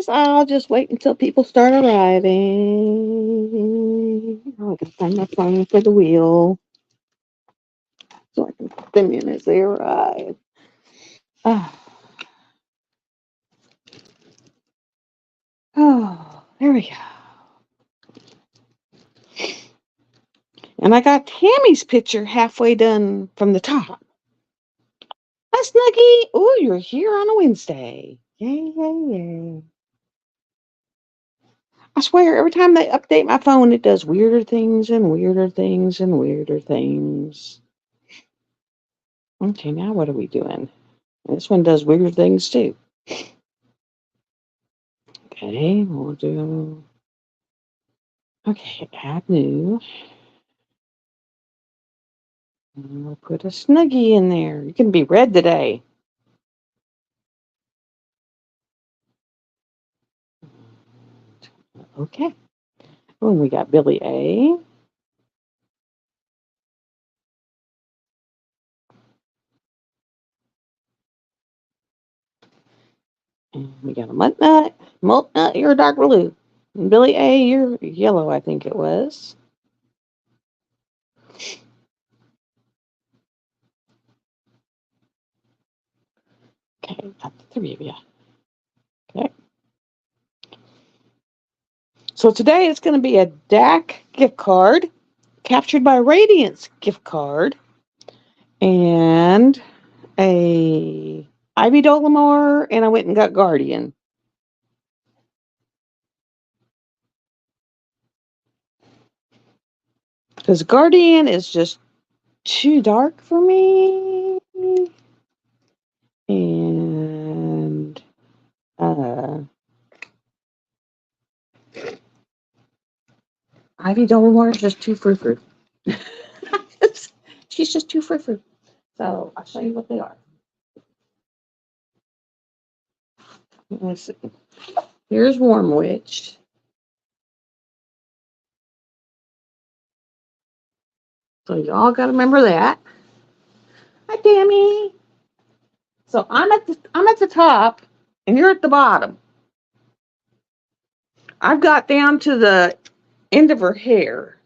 guess I'll just wait until people start arriving. Oh, I gotta find my phone for the wheel so I can put them in as they arrive. Oh, oh, there we go. And I got Tammy's picture halfway done from the top. Hi, Snuggie. Oh, you're here on a Wednesday. Yay, yay, yay. I swear, every time they update my phone, it does weirder things and weirder things and weirder things. Okay, now what are we doing? This one does weird things too. Okay, we'll do. Okay, add new. And we'll put a Snuggie in there. You can be red today. Okay. Oh, and we got Billy A. And we got a Malt Nut. Malt Nut, you're a dark blue. And Billy A, you're yellow, I think it was. Okay, got the three of you. Okay. So today it's going to be a DAC gift card, Captured by Radiance gift card, and a Ivy Dolomar, and I went and got Guardian. Because Guardian is just too dark for me. And Ivy Dolomar is just too frou-frou. She's just too frou-frou. So I'll show you what they are. Let's see. Here's Warm Witch. So y'all got to remember that. Hi, Tammy. So I'm at the top, and you're at the bottom. I've got down to the end of her hair.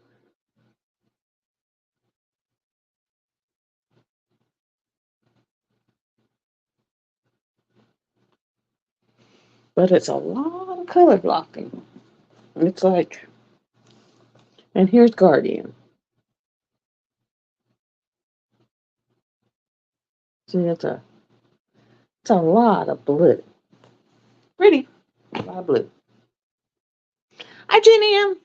But it's a lot of color blocking. It's like, and here's Guardian. See, it's a lot of blue. Pretty. A lot of blue. Hi, Jenny Ann.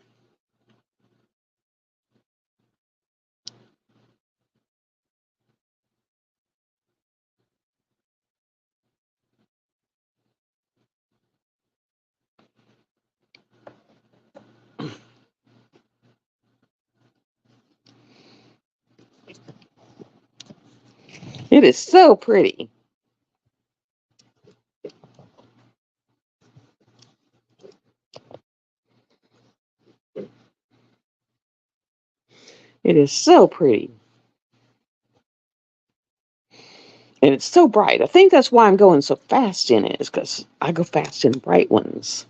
It is so pretty. It is so pretty. And it's so bright. I think that's why I'm going so fast in it, is because I go fast in bright ones.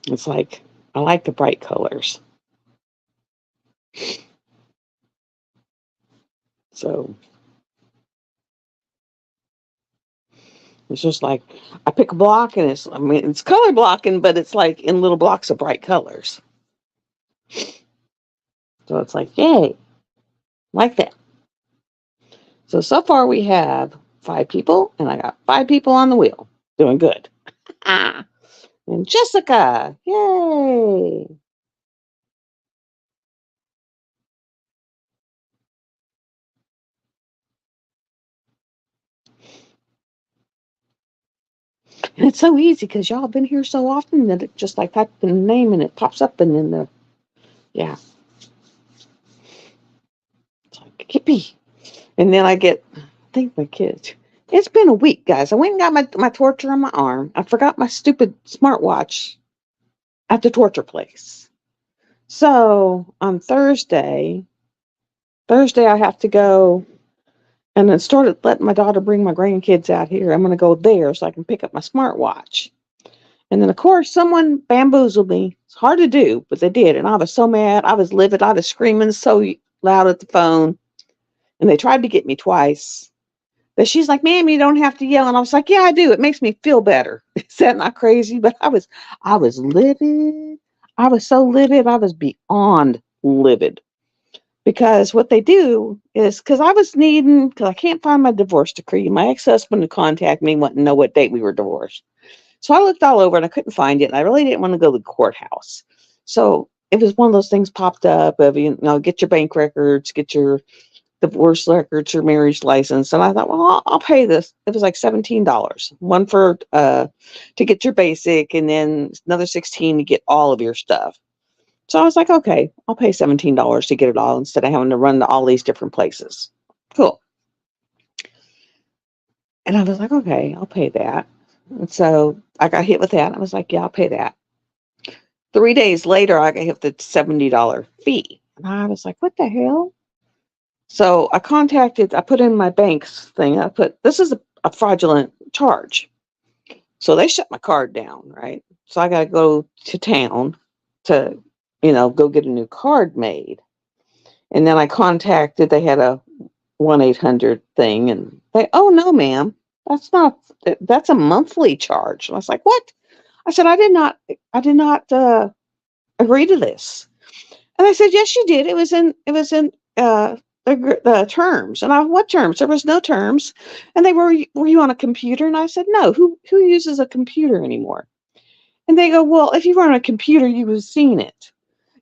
It's like, I like the bright colors. So it's just like, I pick a block and it's color blocking, but it's like in little blocks of bright colors. So it's like, yay, like that. So far we have 5 people, and I got 5 people on the wheel. Doing good. And Jessica, yay. And it's so easy because y'all have been here so often that it just like type the name and it pops up, and then yeah. It's like, yippee. And then I think my kids. It's been a week, guys. I went and got my torture on my arm. I forgot my stupid smartwatch at the torture place. So on Thursday I have to go and then started letting my daughter bring my grandkids out here. I'm going to go there so I can pick up my smartwatch. And then, of course, someone bamboozled me. It's hard to do, but they did. And I was so mad. I was livid. I was screaming so loud at the phone. And they tried to get me twice. But she's like, ma'am, you don't have to yell. And I was like, yeah, I do. It makes me feel better. Is that not crazy? But I was livid. I was so livid. I was beyond livid. Because what they do is, because I can't find my divorce decree. My ex-husband would contact me, wanting to know what date we were divorced. So I looked all over and I couldn't find it. And I really didn't want to go to the courthouse. So it was one of those things popped up of, get your bank records, get your divorce records, your marriage license. And I thought, well, I'll pay this. It was like $17. One for to get your basic, and then another 16 to get all of your stuff. So I was like, okay, I'll pay $17 to get it all instead of having to run to all these different places. Cool. And I was like, okay, I'll pay that. And so I got hit with that. I was like, yeah, I'll pay that. 3 days later, I got hit with the $70 fee. And I was like, what the hell? So I put in my bank's thing. This is a fraudulent charge. So they shut my card down, right? So I got to go to town to, go get a new card made. And then I contacted, they had a 1-800 thing, and oh no, ma'am, that's a monthly charge. And I was like, what? I said, I did not agree to this. And I said, yes, you did. It was in the terms. And what terms? There was no terms. And they were you on a computer? And I said, no. Who uses a computer anymore? And they go, well, if you were on a computer, you would have seen it.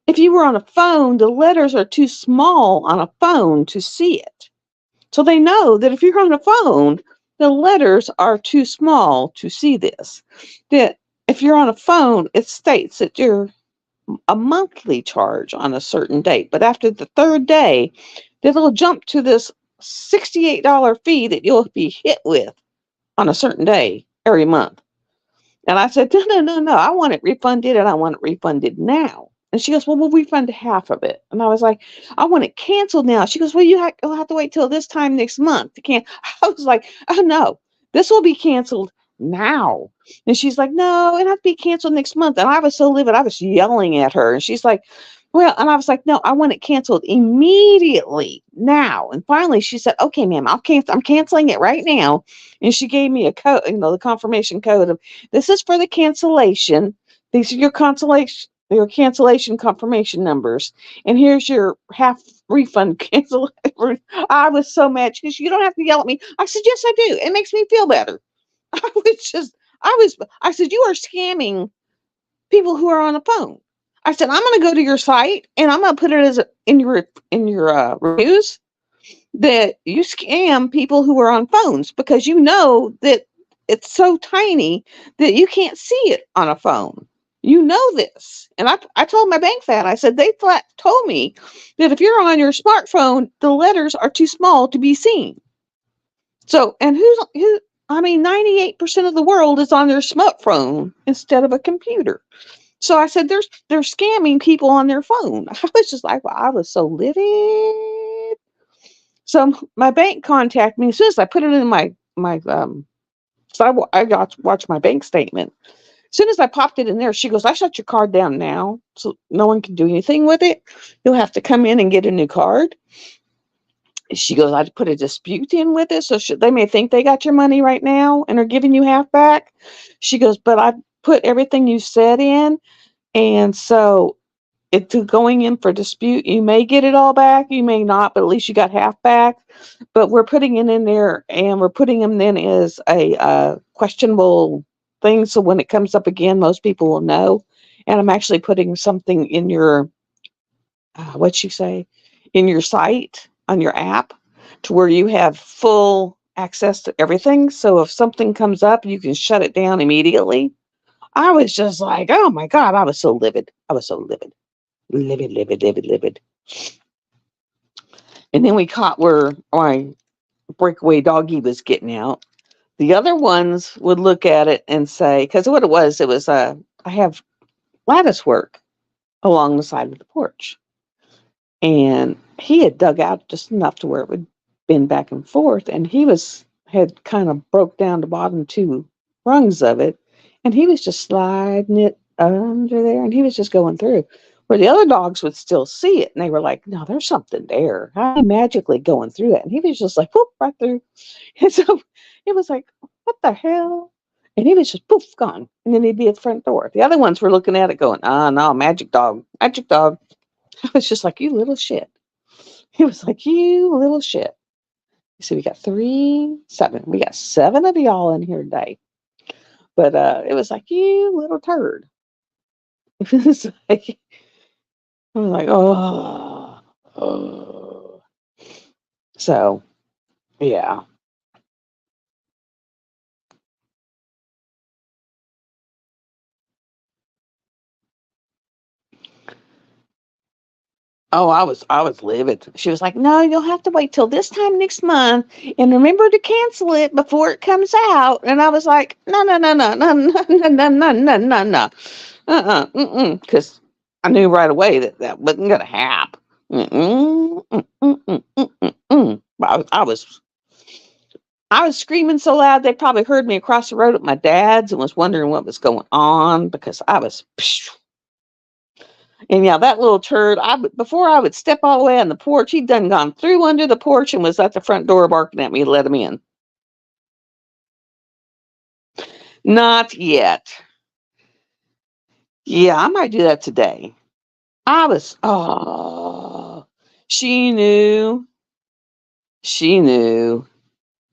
If you were on a phone, the letters are too small on a phone to see it. So they know that if you're on a phone, the letters are too small to see this. That if you're on a phone, it states that you're a monthly charge on a certain date. But after the third day, it'll jump to this $68 fee that you'll be hit with on a certain day every month. And I said, no. I want it refunded, and I want it refunded now. And she goes, well, we'll refund half of it. And I was like, I want it canceled now. She goes, well, you'll have to wait till this time next month to cancel. I was like, oh, no, this will be canceled now. And she's like, no, it has to be canceled next month. And I was so livid. I was yelling at her. And she's like, well, and I was like, no, I want it canceled immediately now. And finally she said, okay, ma'am, I'm canceling it right now. And she gave me a code, the confirmation code of, this is for the cancellation. These are your cancellation confirmation numbers. And here's your half refund cancel. I was so mad. She goes, you don't have to yell at me. I said, yes, I do. It makes me feel better. I said, you are scamming people who are on the phone. I said, I'm going to go to your site and I'm going to put it in your reviews that you scam people who are on phones, because you know that it's so tiny that you can't see it on a phone. You know this. And I told my bank that. I said, they flat told me that if you're on your smartphone, the letters are too small to be seen. So, and 98% of the world is on their smartphone instead of a computer. So I said, they're scamming people on their phone. I was just like, well, I was so livid. So my bank contacted me as soon as I put it in my so I got to watch my bank statement. As soon as I popped it in there, she goes, I shut your card down now, so no one can do anything with it. You'll have to come in and get a new card. She goes, I put a dispute in with it, so they may think they got your money right now and are giving you half back. She goes, but I put everything you said in, and so it's going in for dispute. You may get it all back, you may not, but at least you got half back. But we're putting it in there, and we're putting them in as a questionable thing, so when it comes up again, most people will know. And I'm actually putting something in your in your site, on your app, to where you have full access to everything. So if something comes up, you can shut it down immediately. I was just like, oh my God, I was so livid. I was so livid. Livid. And then we caught where my breakaway doggy was getting out. The other ones would look at it and say, because what it was I have lattice work along the side of the porch. And he had dug out just enough to where it would bend back and forth, and he had kind of broke down the bottom two rungs of it, and he was just sliding it under there, and he was just going through. Where the other dogs would still see it, and they were like, "No, there's something there. How are you magically going through it?" And he was just like, "Whoop!" Right through. And so it was like, "What the hell?" And he was just poof gone, and then he'd be at the front door. The other ones were looking at it, going, "Ah, no, magic dog, magic dog." I was just like, "You little shit." He was like, "You little shit." So we got 3, 7. We got 7 of y'all in here today. But it was like, "You little turd." It was like, I was like, oh, oh. So, yeah. Oh, I was livid. She was like, "No, you'll have to wait till this time next month, and remember to cancel it before it comes out." And I was like, "No, no, no, no, no, no, no, no, no, no, no, no, because I knew right away that that wasn't gonna happen. I was screaming so loud they probably heard me across the road at my dad's and was wondering what was going on because I was. And yeah, that little turd, before I would step all the way on the porch, he'd done gone through under the porch and was at the front door barking at me to let him in. Not yet. Yeah, I might do that today. Oh, she knew, she knew,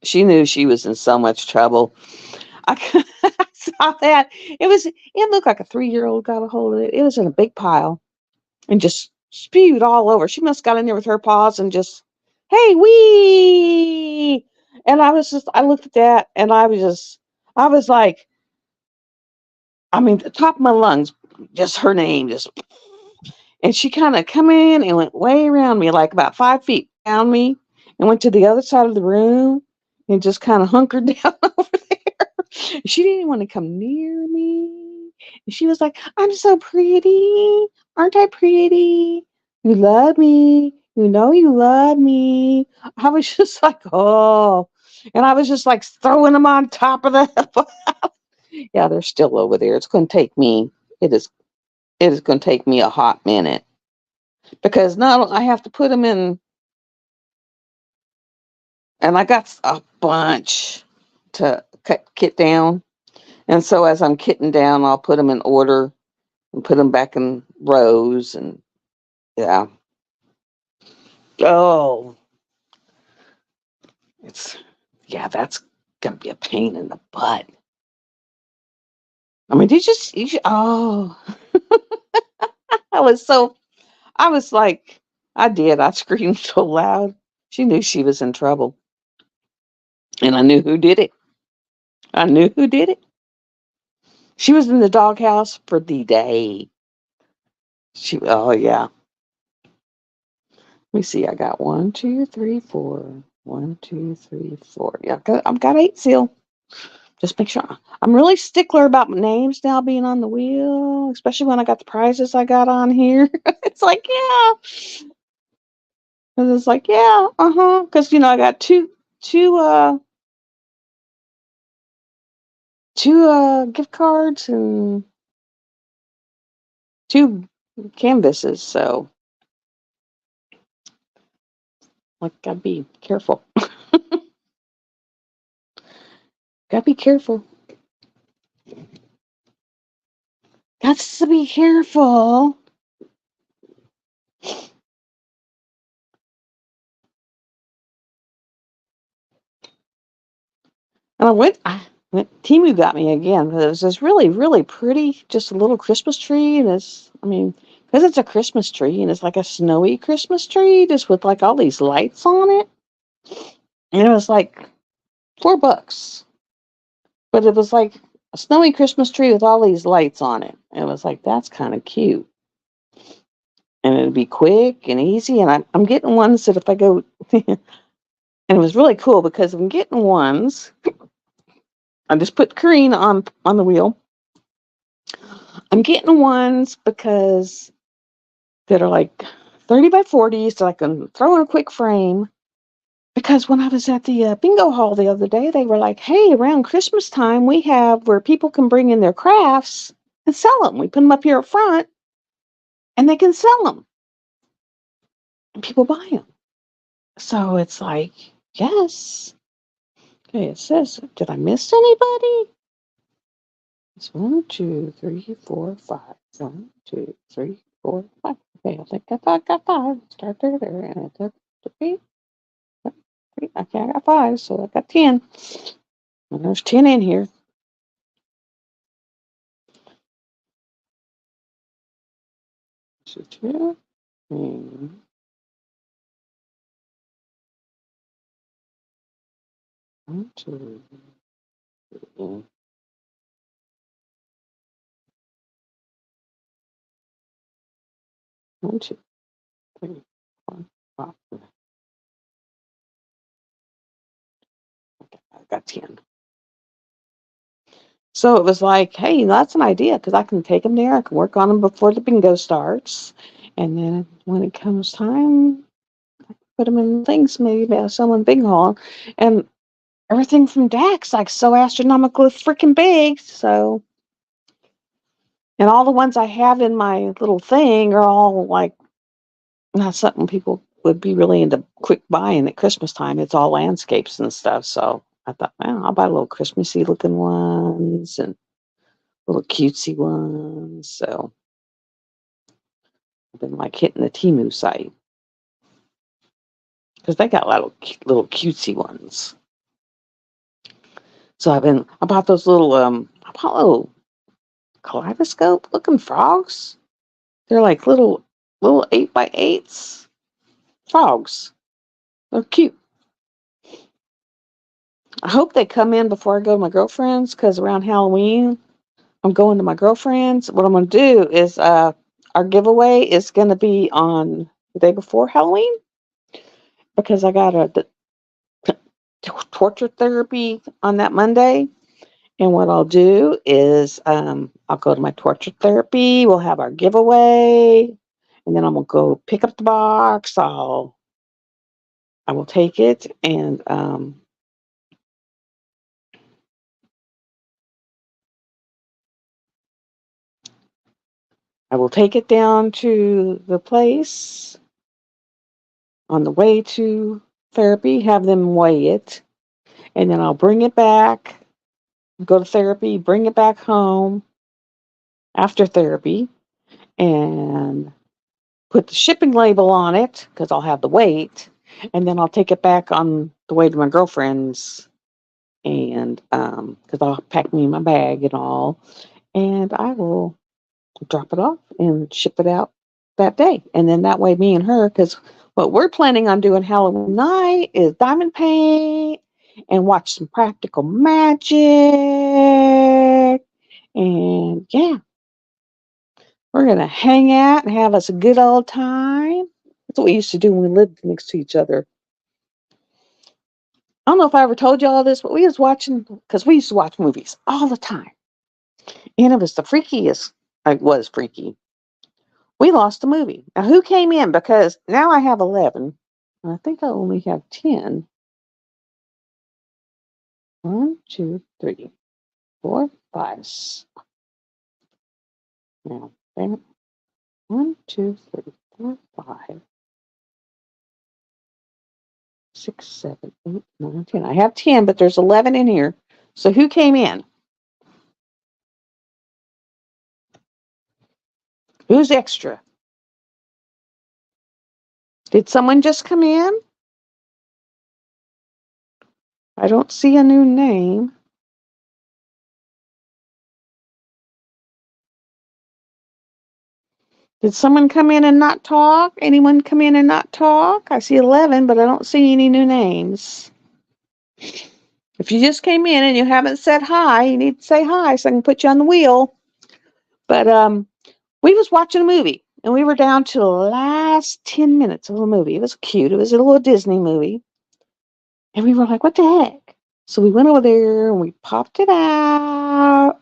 she knew she was in so much trouble. I I saw that. It looked like a 3-year-old got a hold of it. It was in a big pile and just spewed all over. She must have got in there with her paws and just, "Hey, wee!" And I looked at that and I was like, I mean, the top of my lungs, just her name, just, and she kind of come in and went way around me, like about 5 feet down me, and went to the other side of the room and just kind of hunkered down over there. She didn't want to come near me. And she was like, "I'm so pretty. Aren't I pretty? You love me. You know you love me." I was just like, "Oh." And I was just like throwing them on top of the. Yeah, they're still over there. It's going to take me, it is, it is going to take me a hot minute because now I have to put them in, and I got a bunch to kit down. And so as I'm kitting down, I'll put them in order and put them back in rows. And yeah. Oh, it's, yeah, that's going to be a pain in the butt. I mean, oh, I was so, I was like, I screamed so loud. She knew she was in trouble. And I knew who did it. I knew who did it. She was in the doghouse for the day. Oh yeah. Let me see. I got 1, 2, 3, 4. 1, 2, 3, 4. Yeah, I've got 8 still. Just make sure. I'm really stickler about my names now being on the wheel, especially when I got the prizes I got on here. It's like, yeah. It's like, yeah, uh-huh. Because I got two gift cards and 2 canvases, so like gotta be careful. Gotta be careful. Got to be careful. And Timu got me again. It was this really, really pretty, just a little Christmas tree. And I mean, because it's a Christmas tree and it's like a snowy Christmas tree, just with like all these lights on it. And it was like $4. But it was like a snowy Christmas tree with all these lights on it. And it was like, that's kind of cute. And it'd be quick and easy. And I'm getting ones that if I go, and it was really cool because I'm getting ones. I just put Karina on the wheel. I'm getting ones because that are like 30 by 40, so I can throw in a quick frame. Because when I was at the bingo hall the other day, they were like, hey, around Christmas time, we have where people can bring in their crafts and sell them. We put them up here up front and they can sell them and people buy them. So it's like, yes. Okay, it says, did I miss anybody? It's 1, 2, 3, 4, 5. 1, 2, 3, 4, 5. Okay, I think I got 5. Start there, and I took 3. Okay, I got 5, so I got 10. And there's 10 in here. So 2. And 1, 2, 3. 1, 2, 3, 4, 5. Okay, I got 10. So it was like, hey, that's an idea because I can take them there. I can work on them before the bingo starts. And then when it comes time, put them in things, maybe someone big haul. And everything from Dax, like so astronomically freaking big. So, and all the ones I have in my little thing are all like not something people would be really into quick buying at Christmas time. It's all landscapes and stuff. So I thought, well, I'll buy little Christmassy looking ones and little cutesy ones. So I've been like hitting the Temu site because they got little cutesy ones. So I bought those little I bought little kaleidoscope looking frogs. They're like little 8x8s frogs. They're cute. I hope they come in before I go to my girlfriend's because around Halloween I'm going to my girlfriend's. What I'm going to do is our giveaway is going to be on the day before Halloween because I got a torture therapy on that Monday. And what I'll do is I'll go to my torture therapy. We'll have our giveaway, and then I'm gonna go pick up the box. I will take it and I will take it down to the place on the way to therapy. Have them weigh it, and then I'll bring it back. Go to therapy, bring it back home after therapy, and put the shipping label on it because I'll have the weight, and then I'll take it back on the way to my girlfriend's, and because I'll pack me my bag and all, and I will drop it off and ship it out that day, and then that way me and her, because what we're planning on doing Halloween night is diamond paint and watch some practical magic, and yeah, we're gonna hang out and have us a good old time. That's what we used to do when we lived next to each other. I don't know if I ever told you all this, but we was watching because we used to watch movies all the time, and it was the freakiest. I was freaky. We lost a movie. Now who came in? Because now I have 11, and I think I only have 10. 1, 2, 3, 4, 5. Now, 1, 2, 3, 4, 5, 6, 7, 8, 9, 10. I have 10, but there's 11 in here. So who came in? Who's extra? Did someone just come in? I don't see a new name. Did someone come in and not talk? Anyone come in and not talk? I see 11, but I don't see any new names. If you just came in and you haven't said hi, you need to say hi so I can put you on the wheel. But we was watching a movie, and we were down to the last 10 minutes of the movie. It was cute. It was a little Disney movie. And we were like, what the heck? So we went over there and we popped it out.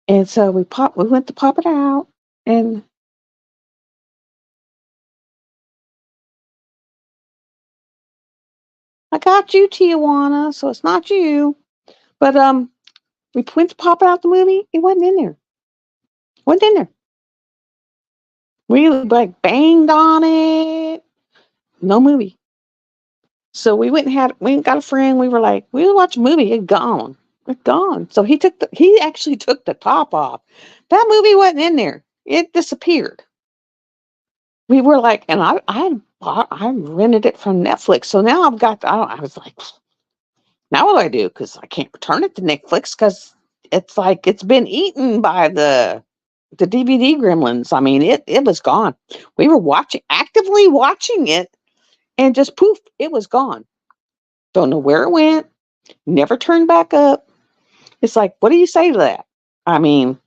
And so we went to pop it out, and got you, Tijuana, so it's not you. But we went to pop out the movie. It wasn't in there. Wasn't in there. We like banged on it. No movie. So we went and got a friend. We were like, we'll watch a movie. It's gone. It's gone. So he actually took the top off. That movie wasn't in there. It disappeared. We were like, and I rented it from Netflix. So now I was like, now what do I do? Because I can't return it to Netflix because it's like it's been eaten by the DVD gremlins. I mean, it was gone. We were actively watching it, and just poof, it was gone. Don't know where it went. Never turned back up. It's like, what do you say to that? I mean,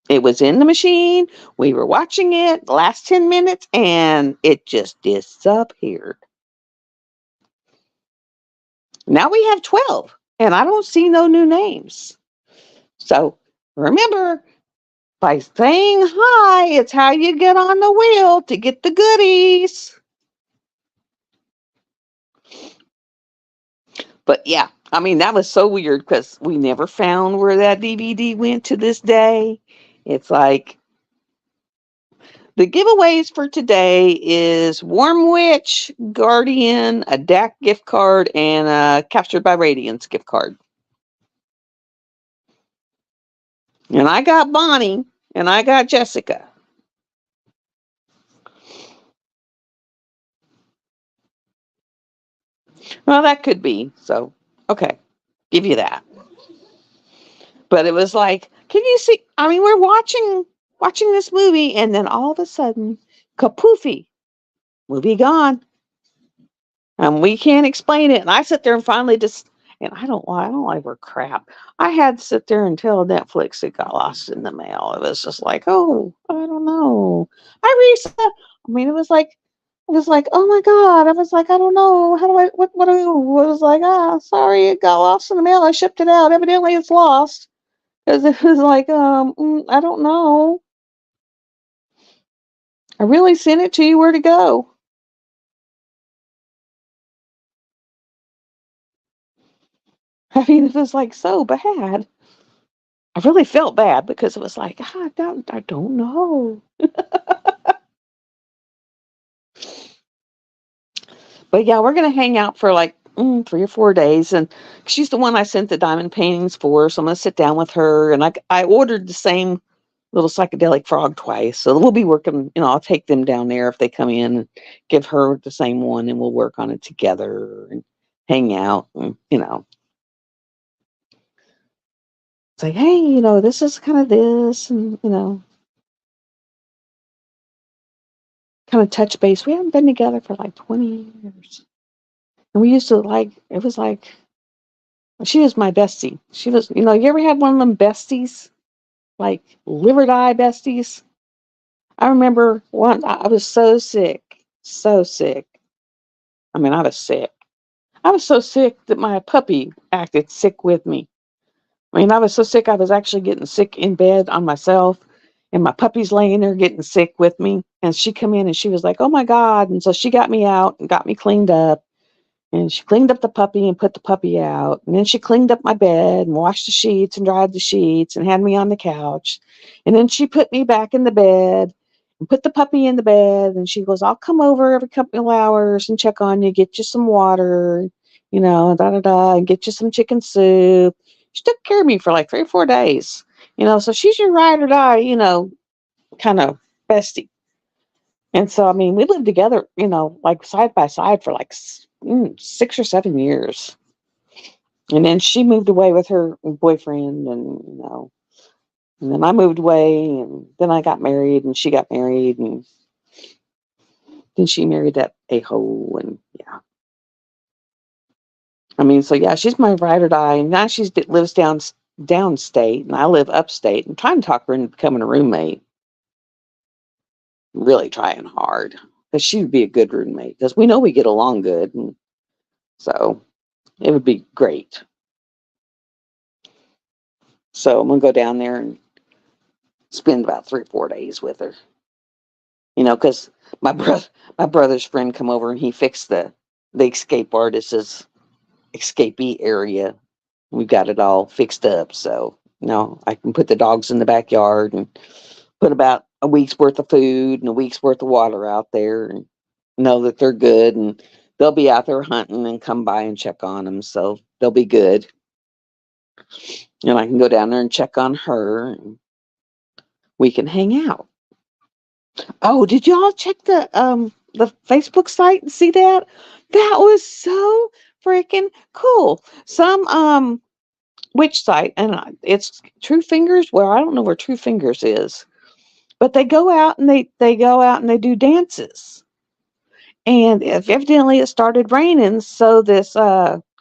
it was in the machine. We were watching it the last 10 minutes, and it just disappeared. Now we have 12, and I don't see no new names. So remember, by saying hi, it's how you get on the wheel to get the goodies. But yeah, I mean, that was so weird because we never found where that DVD went to this day. It's like the giveaways for today is Warm Witch, Guardian, a DAC gift card, and a Captured by Radiance gift card. And I got Bonnie, and I got Jessica. Well, that could be. So, okay, give you that. But it was like, can you see? I mean, we're watching this movie, and then all of a sudden, kapoofy, movie gone. And we can't explain it. And I sit there and finally just, and I don't like her crap. I had to sit there and tell Netflix it got lost in the mail. It was just like, oh, I don't know. I reset. I mean, it was like, oh my God. I was like, I don't know. How do I, what do I do? It was like, sorry, it got lost in the mail. I shipped it out. Evidently it's lost. Because it was like, I don't know. I really sent it to you where to go. I mean, it was like so bad. I really felt bad because it was like, I don't know. But yeah, we're going to hang out for like 3 or 4 days. And she's the one I sent the diamond paintings for. So I'm going to sit down with her. And I ordered the same little psychedelic frog twice. So we'll be working, I'll take them down there if they come in and give her the same one and we'll work on it together and hang out and, say, hey, this is kind of this and, kind of touch base. We haven't been together for like 20 years. And we used to it was like, she was my bestie. She was, you ever had one of them besties? Like live or die besties? I remember I was so sick. So sick. I mean, I was sick. I was so sick that my puppy acted sick with me. I mean, I was so sick, I was actually getting sick in bed on myself. And my puppy's laying there getting sick with me. And she come in and she was like, oh my God. And so she got me out and got me cleaned up. And she cleaned up the puppy and put the puppy out. And then she cleaned up my bed and washed the sheets and dried the sheets and had me on the couch. And then she put me back in the bed and put the puppy in the bed. And she goes, I'll come over every couple of hours and check on you, get you some water, and get you some chicken soup. She took care of me for like 3 or 4 days, so she's your ride or die, kind of bestie. And so, I mean, we lived together, like side by side for like 6 or 7 years. And then she moved away with her boyfriend and then I moved away and then I got married and she got married and then she married that a-hole and yeah. I mean, so yeah, she's my ride or die. And now she lives downstate and I live upstate. I'm trying to talk her into becoming a roommate. Really trying hard because she would be a good roommate because we know we get along good. And so it would be great. So I'm going to go down there and spend about 3 or 4 days with her. Because my brother's friend come over and he fixed the escape artist's escapee area. We've got it all fixed up, so I can put the dogs in the backyard and put about a week's worth of food and a week's worth of water out there, and know that they're good, and they'll be out there hunting and come by and check on them, so they'll be good. And I can go down there and check on her, and we can hang out. Oh, did y'all check the Facebook site and see that? That was so freaking cool. Some which site? And it's True Fingers. Well, I don't know where True Fingers is, but they go out and they go out and they do dances. And evidently it started raining, so this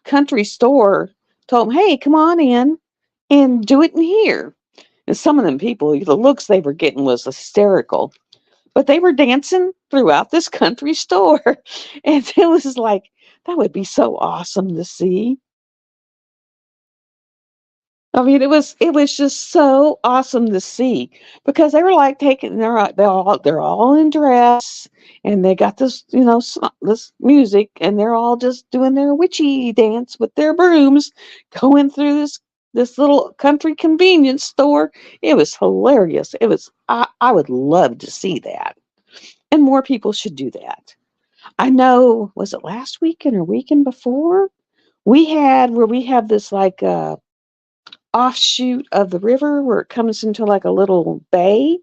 country store told them, "Hey, come on in and do it in here." And some of them people, the looks they were getting was hysterical. But they were dancing throughout this country store. And it was like, that would be so awesome to see. I mean, it was just so awesome to see because they were like taking they're all in dress, and they got this this music, and they're all just doing their witchy dance with their brooms going through this little country convenience store. It was hilarious. I would love to see that, and more people should do that. I know, was it last weekend or weekend before? We have this like offshoot of the river where it comes into like a little bay,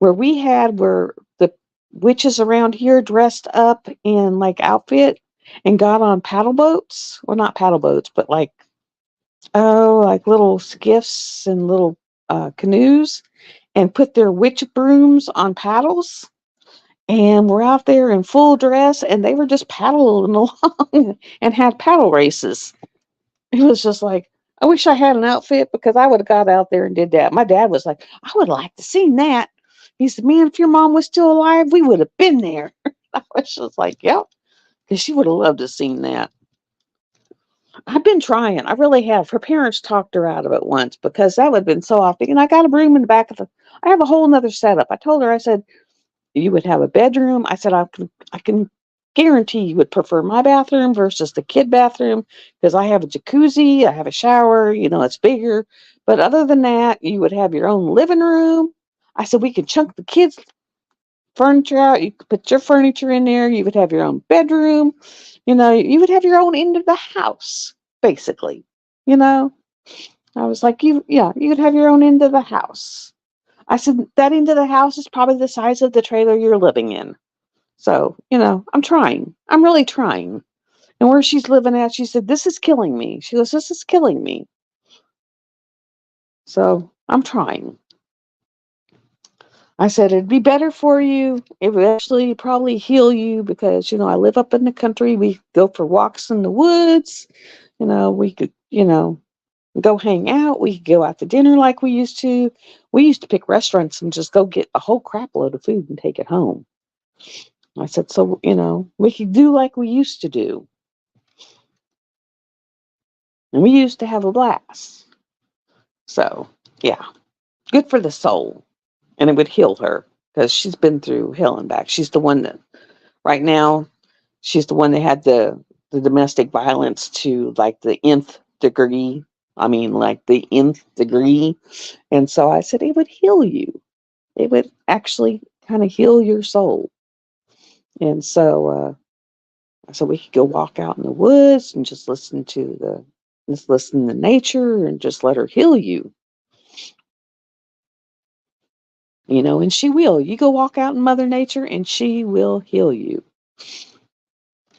where the witches around here dressed up in like outfit and got on paddle boats. Well, not paddle boats, but like little skiffs and little canoes, and put their witch brooms on paddles, and we're out there in full dress, and they were just paddling along and had paddle races. It was just like, I wish I had an outfit because I would have got out there and did that. My dad was like, I would like to seen that. He said, man, if your mom was still alive, we would have been there. I was just like, yep, because she would have loved to seen that. I've been trying. I really have. Her parents talked her out of it once because that would have been so awful. And I got a room in the back of I have a whole nother setup. I told her, I said, you would have a bedroom. I said, I can guarantee you would prefer my bathroom versus the kid bathroom because I have a jacuzzi, I have a shower, it's bigger. But other than that, you would have your own living room. I said, we could chunk the kids' furniture out. You could put your furniture in there. You would have your own bedroom. You would have your own end of the house, basically. You know, I was like, you would have your own end of the house. I said, that end of the house is probably the size of the trailer you're living in. So, I'm trying. I'm really trying. And where she's living at, she said, this is killing me. She goes, this is killing me. So I'm trying. I said, it'd be better for you. It would actually probably heal you because, I live up in the country. We go for walks in the woods. We could, go hang out. We could go out to dinner like we used to. We used to pick restaurants and just go get a whole crap load of food and take it home. I said, so, we could do like we used to do. And we used to have a blast. So, yeah, good for the soul. And it would heal her because she's been through hell and back. She's the one that, right now, she's the one that had the domestic violence to like the nth degree. I mean, like the nth degree. And so I said, it would heal you. It would actually kind of heal your soul. And so we could go walk out in the woods and just listen to nature and just let her heal you. And she will. You go walk out in Mother Nature and she will heal you.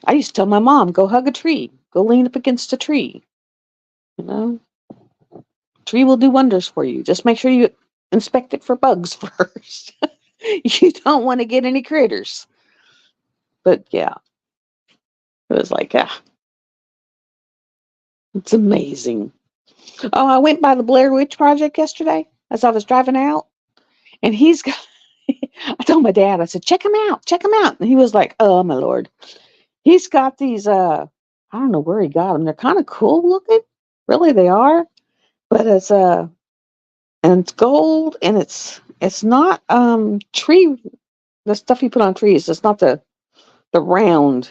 I used to tell my mom, go hug a tree, go lean up against a tree. Tree will do wonders for you. Just make sure you inspect it for bugs first. You don't want to get any critters. But yeah, it was like, it's amazing. Oh, I went by the Blair Witch Project yesterday as I was driving out, and he's got, I told my dad, I said, check him out. And he was like, oh, my Lord. He's got these, I don't know where he got them. They're kind of cool looking. Really, they are. But and it's gold, and it's not tree, the stuff you put on trees. It's not the round.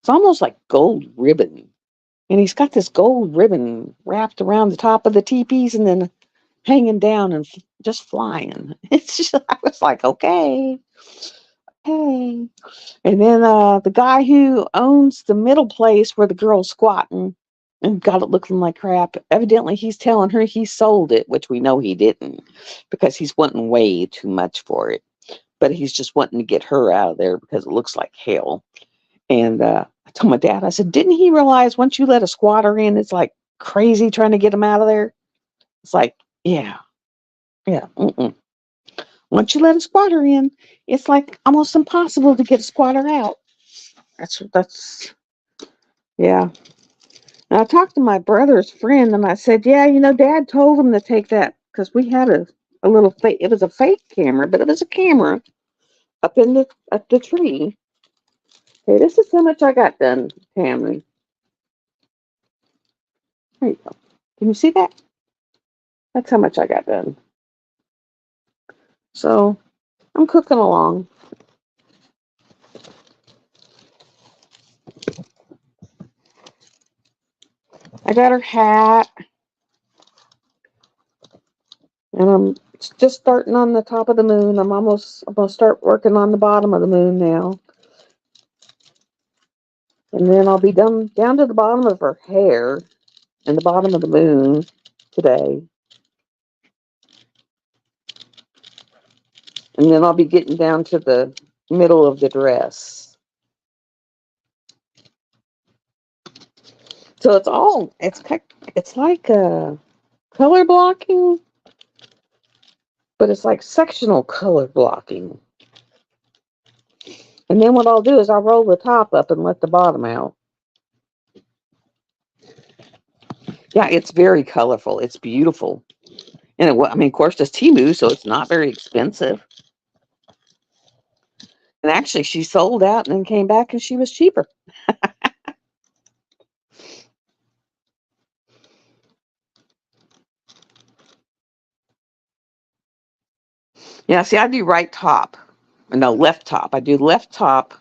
It's almost like gold ribbon. And he's got this gold ribbon wrapped around the top of the teepees and then hanging down and just flying. It's just, I was like, okay, hey. And then the guy who owns the middle place where the girl's squatting and got it looking like crap, evidently he's telling her he sold it, which we know he didn't because he's wanting way too much for it. But he's just wanting to get her out of there because it looks like hell. And I told my dad, I said, didn't he realize once you let a squatter in, it's like crazy trying to get him out of there? It's like, yeah, yeah. Once you let a squatter in, it's like almost impossible to get a squatter out. That's yeah. And I talked to my brother's friend and I said, yeah, Dad told him to take that because we had a little fake. It was a fake camera, but it was a camera up the tree. Hey, this is how much I got done, Tammy. There you go. Can you see that? That's how much I got done. So I'm cooking along. I got her hat, and I'm just starting on the top of the moon. I'm going to start working on the bottom of the moon now. And then I'll be down to the bottom of her hair and the bottom of the moon today. And then I'll be getting down to the middle of the dress. So it's like color blocking, but it's like sectional color blocking. And then what I'll do is I'll roll the top up and let the bottom out. Yeah, it's very colorful. It's beautiful. And of course, it's Temu, so it's not very expensive. And actually, she sold out and then came back and she was cheaper. Yeah, see, I do right top. No, left top. I do left top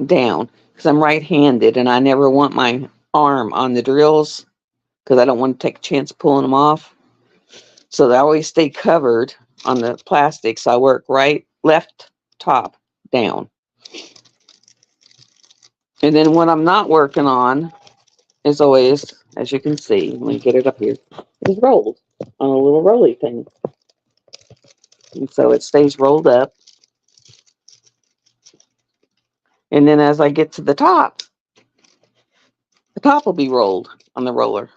down because I'm right-handed and I never want my arm on the drills because I don't want to take a chance of pulling them off. So they always stay covered on the plastic. So I work left, top, down. And then what I'm not working on is always, as you can see, let me get it up here, is rolled on a little rolly thing. And so it stays rolled up. And then as I get to the top will be rolled on the roller.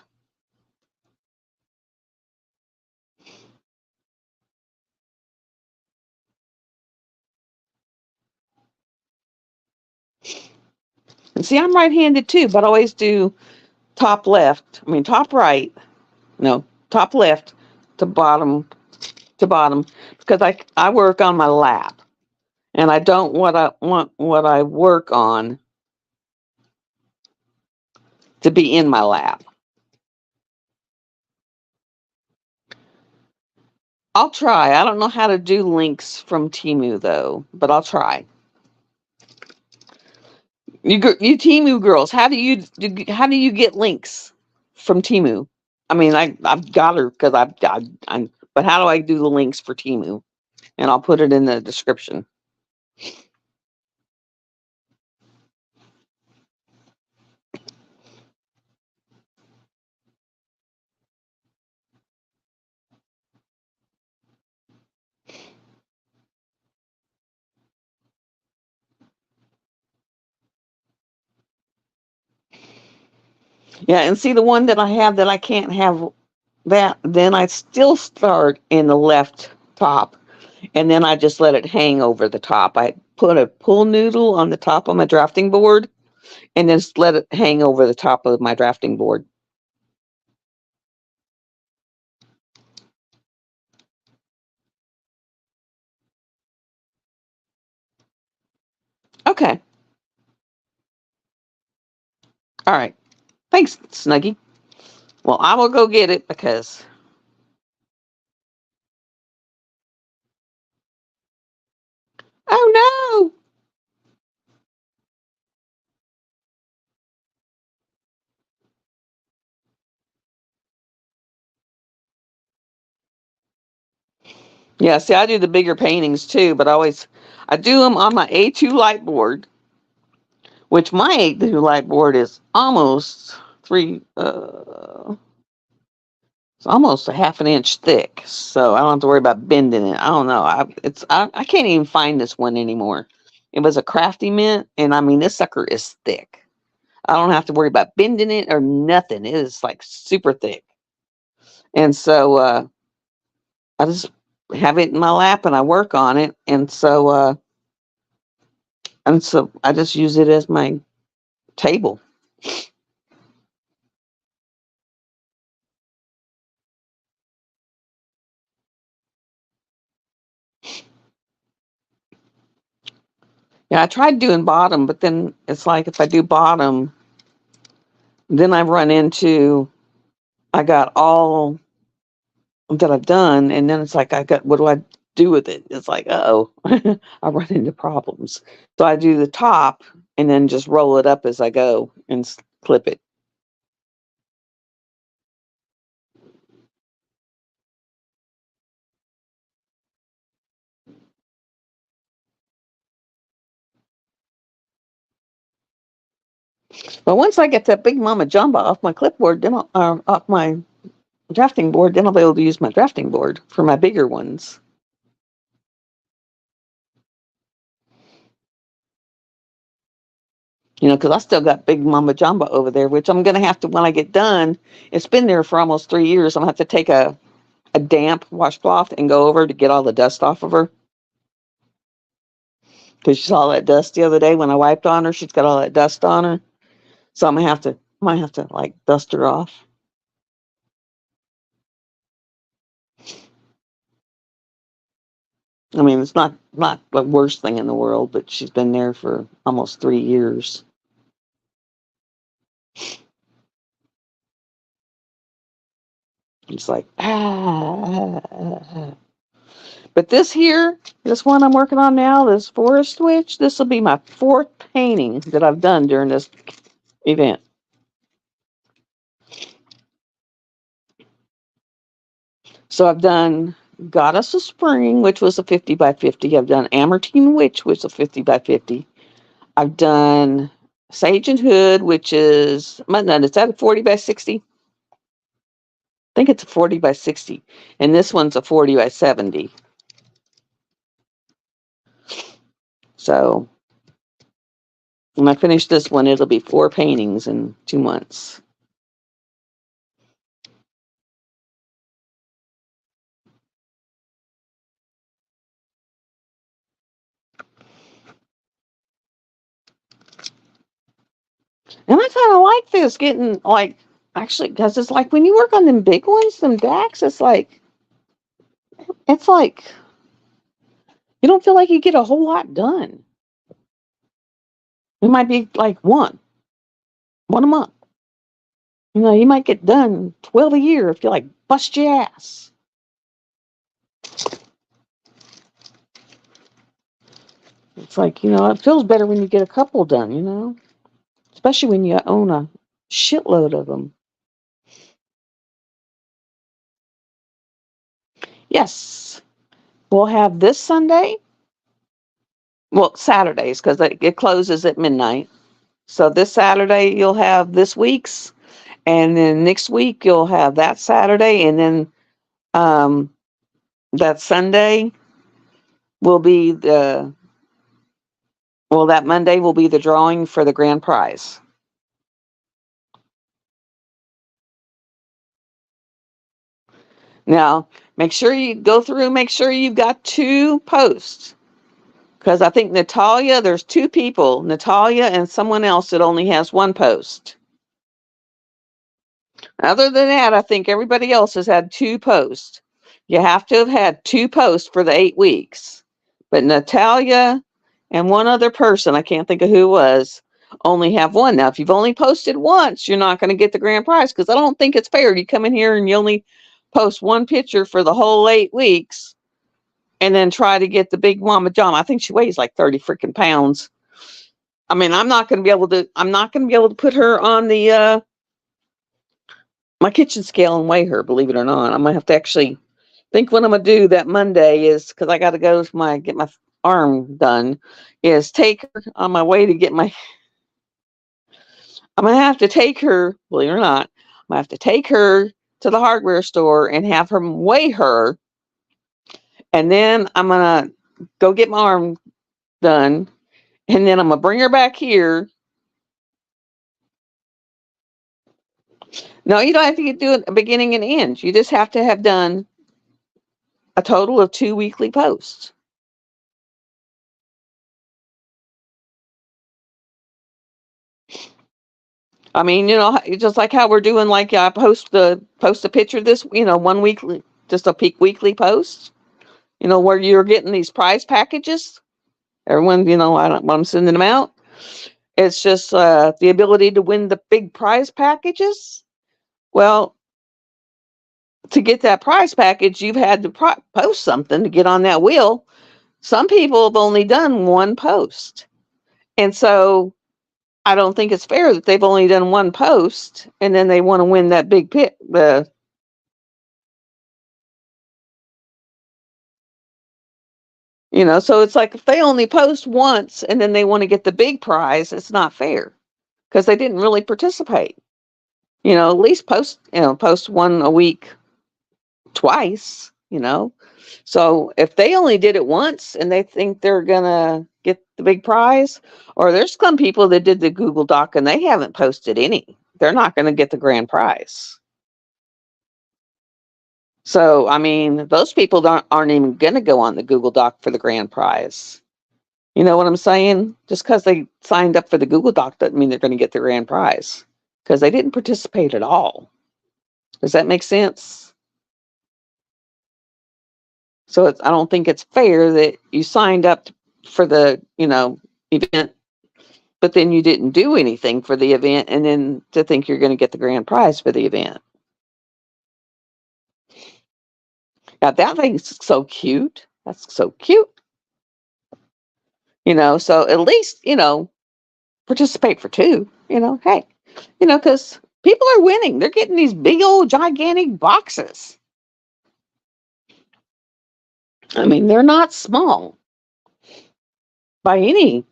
And see, I'm right-handed too, but I always do top top right, no, top left to bottom because I work on my lap and I don't want what I work on to be in my lap. I'll try. I don't know how to do links from Temu though, but I'll try. You Temu girls, how do you get links from Temu? I've got her because I'm. But how do I do the links for Temu? And I'll put it in the description. Yeah, and see the one that I have that I can't have that. Then I still start in the left top, and then I just let it hang over the top. I put a pull noodle on the top of my drafting board, and then just let it hang over the top of my drafting board. Okay. All right. Thanks, Snuggie. Well, I will go get it because. Oh no! Yeah, see, I do the bigger paintings too, but I do them on my A2 light board, which my A2 light board is almost it's almost a half an inch thick, so I don't have to worry about bending it. I don't know. I can't even find this one anymore. It was a Crafty Mint, and I mean this sucker is thick. I don't have to worry about bending it or nothing. It is like super thick, and so I just have it in my lap and I work on it, and so I just use it as my table. Yeah, I tried doing bottom, but then it's like if I do bottom, then I run into I got all that I've done, and then it's like I got what do I do with it? It's like, oh, I run into problems. So I do the top and then just roll it up as I go and clip it. But once I get that big mama jumbo off my clipboard, then off my drafting board, then I'll be able to use my drafting board for my bigger ones. You know, because I still got Big Mama Jamba over there, which I'm going to have to, when I get done, it's been there for almost 3 years. I'm going to have to take a damp washcloth and go over to get all the dust off of her. Because she saw that dust the other day when I wiped on her. She's got all that dust on her. So might have to like dust her off. I mean, it's not the worst thing in the world, but she's been there for almost 3 years. It's like, ah. But this one I'm working on now, this Forest Witch, this will be my 4th painting that I've done during this event. So I've done Goddess of Spring, which was a 50 by 50. I've done Amartine Witch, which is a 50 by 50. I've done Sage and Hood, which is, is that a 40 by 60? I think it's a 40 by 60. And this one's a 40 by 70. So when I finish this one, it'll be 4 paintings in 2 months. And I kind of like this, getting like, actually, because it's like when you work on them big ones, them DAX, it's like, you don't feel like you get a whole lot done. It might be like one a month. You know, you might get done 12 a year if you like bust your ass. It's like, you know, it feels better when you get a couple done, you know, especially when you own a shitload of them. Yes, we'll have this Sunday. Well, Saturdays, because it closes at midnight. So this Saturday, you'll have this week's. And then next week, you'll have that Saturday. And then um, that Sunday will be that Monday will be the drawing for the grand prize. Now, make sure you go through, make sure you've got 2 posts. Because I think Natalia, there's 2 people, Natalia and someone else that only has 1 post. Other than that, I think everybody else has had 2 posts. You have to have had 2 posts for the 8 weeks. But Natalia and one other person, I can't think of who it was, only have 1. Now, if you've only posted once, you're not going to get the grand prize, because I don't think it's fair. You come in here and you only post 1 picture for the whole 8 weeks and then try to get the big Mama Jama. I think she weighs like 30 freaking pounds. I mean, I'm not going to be able to put her on the my kitchen scale and weigh her, believe it or not. I'm going to have to actually Think what I'm gonna do that Monday is, because I got to go to get my arm done, is take her on my way to get my. I'm gonna have to take her, believe it or not, I'm gonna have to take her to the hardware store and have her weigh her, and then I'm gonna go get my arm done, and then I'm gonna bring her back here. No, you don't have to do it a beginning and end. You just have to have done a total of 2 weekly posts. I mean, just like how we're doing, like I post a picture this, 1 weekly, just a peak weekly post, where you're getting these prize packages. Everyone, I'm sending them out. It's just the ability to win the big prize packages. Well, to get that prize package, you've had to post something to get on that wheel. Some people have only done one post. And so I don't think it's fair that they've only done one post and then they want to win that big pit. So it's like if they only post once and then they want to get the big prize, it's not fair because they didn't really participate. At least post one a week twice. So if they only did it once and they think they're gonna get the big prize, or there's some people that did the Google Doc and they haven't posted any, they're not going to get the grand prize. So I mean, those people aren't even going to go on the Google Doc for the grand prize. You know what I'm saying? Just because they signed up for the Google Doc doesn't mean they're going to get the grand prize because they didn't participate at all. Does that make sense? So I don't think it's fair that you signed up for the, event, but then you didn't do anything for the event, and then to think you're going to get the grand prize for the event. Now that thing's so cute. That's so cute. So at least, participate for two, hey, because people are winning. They're getting these big old gigantic boxes. I mean, they're not small by any,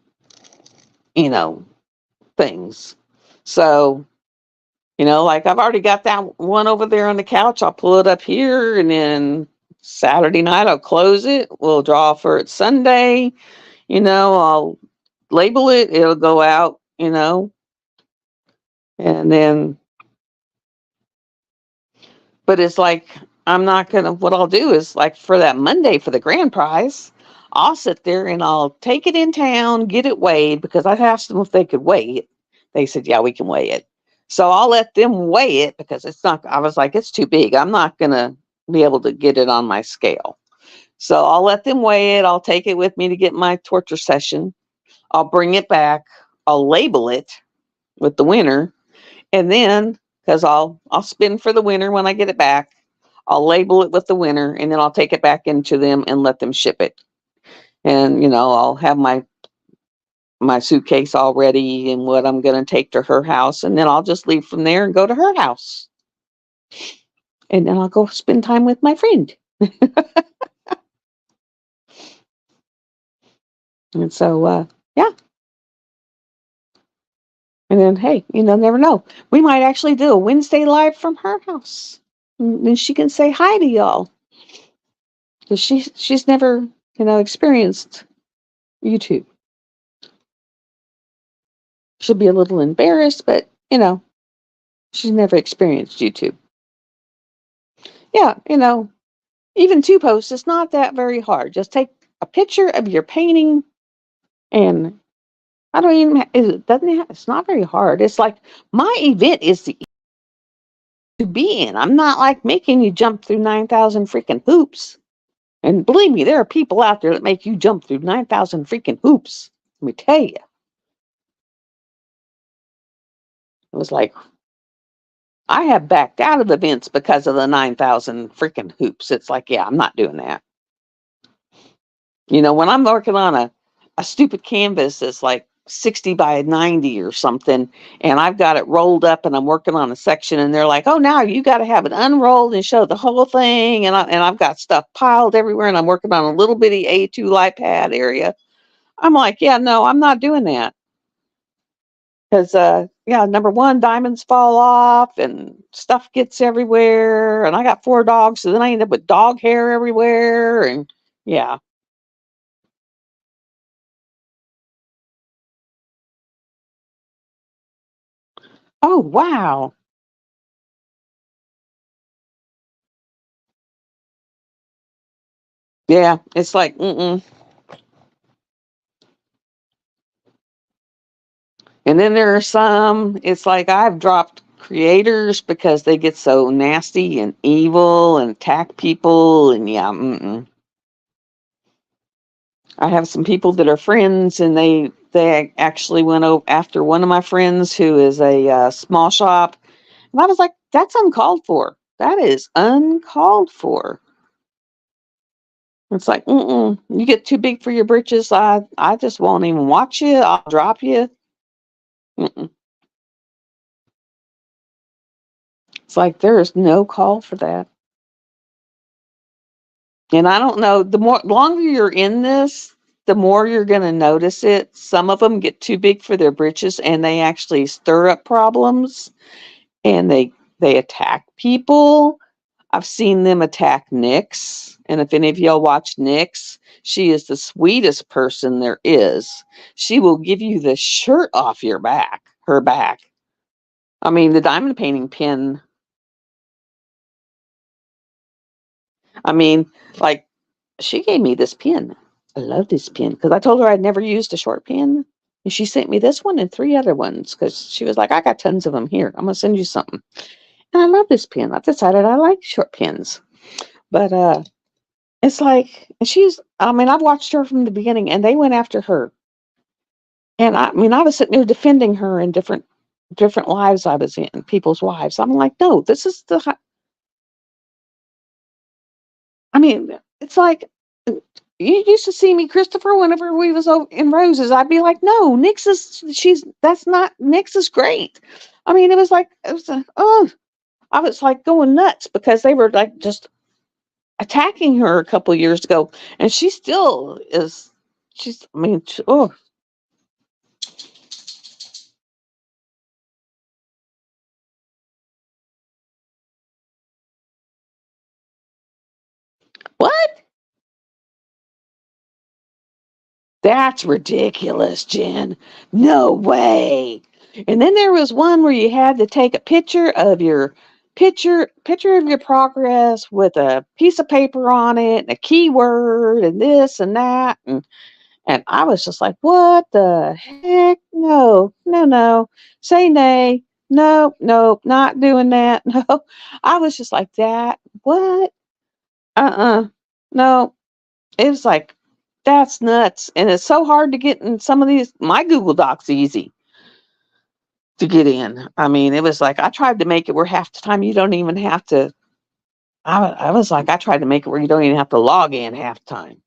things. So, like I've already got that one over there on the couch. I'll pull it up here and then Saturday night I'll close it. We'll draw for it Sunday. I'll label it. It'll go out, and then, but it's like, what I'll do is like for that Monday for the grand prize, I'll sit there and I'll take it in town, get it weighed because I asked them if they could weigh it. They said, yeah, we can weigh it. So I'll let them weigh it because I was like, it's too big. I'm not going to be able to get it on my scale. So I'll let them weigh it. I'll take it with me to get my torture session. I'll bring it back. I'll label it with the winner. And then, because I'll spin for the winner when I get it back, I'll label it with the winner, and then I'll take it back into them and let them ship it. And, I'll have my suitcase all ready and what I'm going to take to her house. And then I'll just leave from there and go to her house. And then I'll go spend time with my friend. And so, yeah. And then, hey, never know. We might actually do a Wednesday live from her house. And then she can say hi to y'all. Because she's never, experienced YouTube. She'll be a little embarrassed, but, she's never experienced YouTube. Yeah, even 2 posts, it's not that very hard. Just take a picture of your painting and I don't even, it's not very hard. It's like my event is to be in. I'm not like making you jump through 9,000 freaking hoops. And believe me, there are people out there that make you jump through 9,000 freaking hoops. Let me tell you. It was like, I have backed out of events because of the 9,000 freaking hoops. It's like, yeah, I'm not doing that. When I'm working on a stupid canvas that's like 60 by 90 or something, and I've got it rolled up and I'm working on a section, and they're like, oh, now you got to have it unrolled and show the whole thing. And I've got stuff piled everywhere, and I'm working on a little bitty A2 light pad area. I'm like, yeah, no, I'm not doing that. Because, yeah, number one, diamonds fall off and stuff gets everywhere. And I got 4 dogs, so then I end up with dog hair everywhere. And yeah. Oh, wow. Yeah, it's like, mm-mm. And then there are some, it's like I've dropped creators because they get so nasty and evil and attack people. And yeah, mm-mm. I have some people that are friends, and they actually went after one of my friends who is a small shop. And I was like, that's uncalled for. That is uncalled for. It's like, mm-mm, you get too big for your britches. I just won't even watch you. I'll drop you. Mm-mm. It's like there is no call for that. And I don't know, the more longer you're in this, the more you're going to notice it. Some of them get too big for their britches, and they actually stir up problems, and they attack people. I've seen them attack Nyx, and if any of y'all watch Nyx, she is the sweetest person there is. She will give you the shirt off your back, her back. I mean, the diamond painting pin. I mean, like, she gave me this pin. I love this pin because I told her I'd never used a short pin. And she sent me this one and 3 other ones because she was like, I got tons of them here. I'm going to send you something. And I love this pin. I've decided I like short pins. But it's like, and I mean, I've watched her from the beginning, and they went after her. And I mean, I was sitting there defending her in different lives I was in, people's wives. I'm like, no, this is I mean, it's like, you used to see me, Christopher, whenever we was in Roses. I'd be like, no, that's not, Nyx is great. I mean, oh, I was like going nuts because they were like just attacking her a couple years ago, and she still is. I mean, oh, what? That's ridiculous, Jen. No way. And then there was one where you had to take a picture of your progress with a piece of paper on it and a keyword and this and that, and I was just like, what the heck? No, no, no. Say nay. Nope, nope, not doing that. No. I was just like that. What? Uh-uh. No. It was like, that's nuts. And it's so hard to get in some of these. My Google Docs easy to get in. I mean, it was like I tried to make it where half the time you don't even have to. I was like, I tried to make it where you don't even have to log in half the time.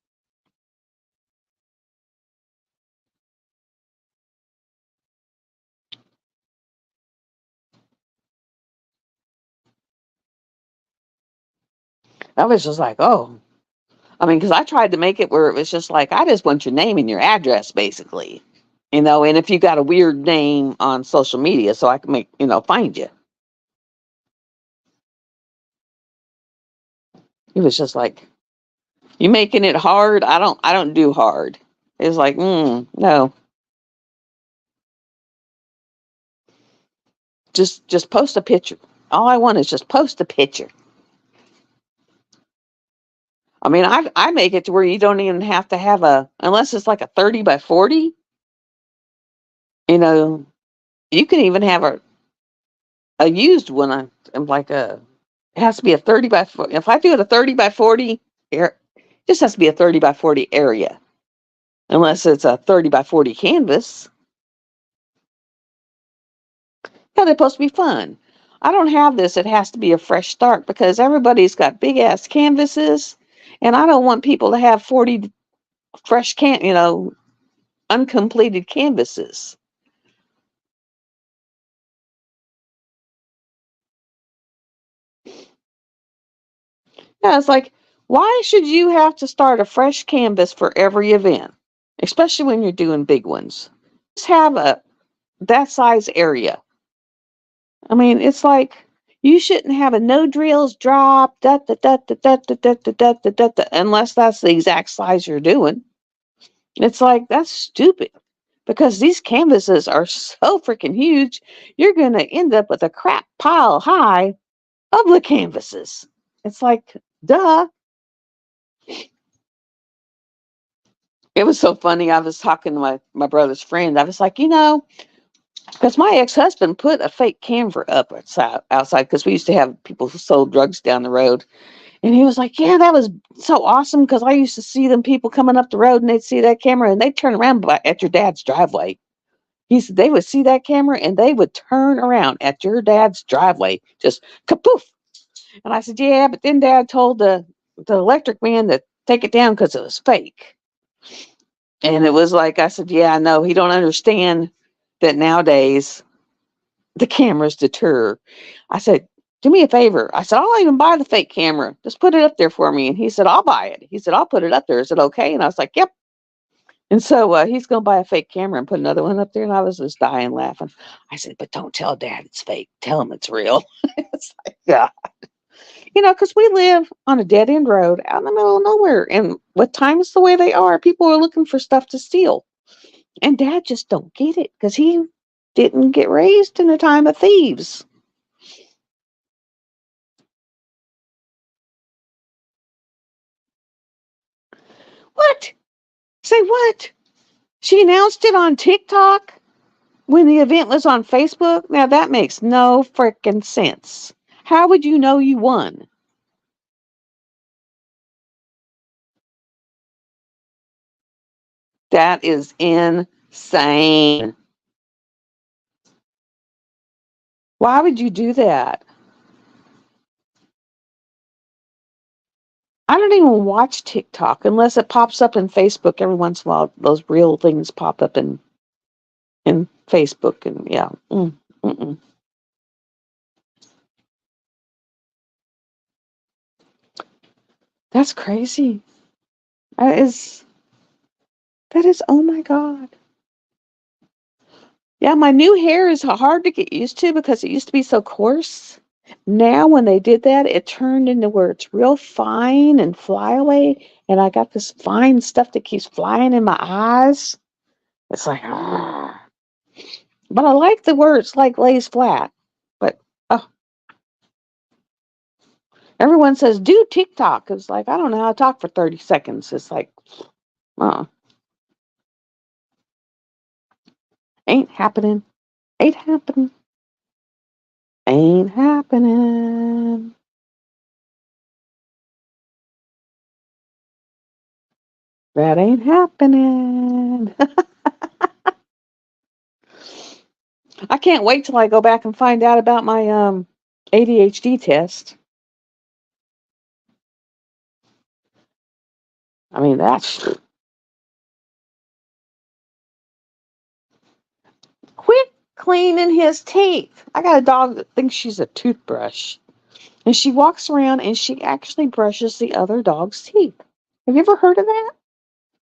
I was just like, oh. I mean, because I tried to make it where it was just like, I just want your name and your address, basically. And if you got a weird name on social media, so I can find you. It was just like, you making it hard. I don't do hard. It's like, no, just post a picture. All I want is just post a picture. I mean, I make it to where you don't even have to have unless it's like a 30 by 40, you know, you can even have a used one. I'm like it has to be a 30 by 40. If I do it a 30 by 40, it just has to be a 30 by 40 area, unless it's a 30 by 40 canvas. Yeah, they're supposed to be fun. I don't have this. It has to be a fresh start because everybody's got big ass canvases, and I don't want people to have 40 fresh uncompleted canvases. Yeah, it's like, why should you have to start a fresh canvas for every event, especially when you're doing big ones? Just have a that size area. I mean, it's like you shouldn't have a no drills drop da da da da da da da da da da da da unless that's the exact size you're doing. It's like that's stupid because these canvases are so freaking huge. You're gonna end up with a crap pile high of the canvases. It's like, duh. It was so funny. I was talking to my brother's friend. I was like, because my ex-husband put a fake camera up outside because we used to have people who sold drugs down the road. And he was like, yeah, that was so awesome because I used to see them people coming up the road and they'd see that camera and they'd turn around at your dad's driveway. He said they would see that camera and they would turn around at your dad's driveway, just kapoof. And I said, yeah, but then dad told the electric man to take it down because it was fake. And it was like, I said, yeah, I know. He don't understand that nowadays the cameras deter. I said, do me a favor. I said, I'll even buy the fake camera. Just put it up there for me. And he said, I'll buy it. He said, I'll put it up there. Is it okay? And I was like, yep. And so he's going to buy a fake camera and put another one up there. And I was just dying laughing. I said, but don't tell dad it's fake. Tell him it's real. It's like, yeah. Because we live on a dead end road out in the middle of nowhere. And with times the way they are, people are looking for stuff to steal. And dad just don't get it because he didn't get raised in a time of thieves. What? Say what? She announced it on TikTok when the event was on Facebook? Now that makes no freaking sense. How would you know you won? That is insane. Why would you do that? I don't even watch TikTok unless it pops up in Facebook every once in a while. Those real things pop up in Facebook, and yeah, mm-mm. That's crazy. That is oh my god. Yeah, my new hair is hard to get used to because it used to be so coarse. Now, when they did that, it turned into where it's real fine and fly away, and I got this fine stuff that keeps flying in my eyes. It's like, ah. But I like the where it's like lays flat. But oh, everyone says do TikTok. It's like I don't know how to talk for 30 seconds. It's like, uh, ain't happening. Ain't happening. Ain't happening. That ain't happening. I can't wait till I go back and find out about my ADHD test. I mean, that's quit cleaning his teeth. I got a dog that thinks she's a toothbrush. And she walks around and she actually brushes the other dog's teeth. Have you ever heard of that?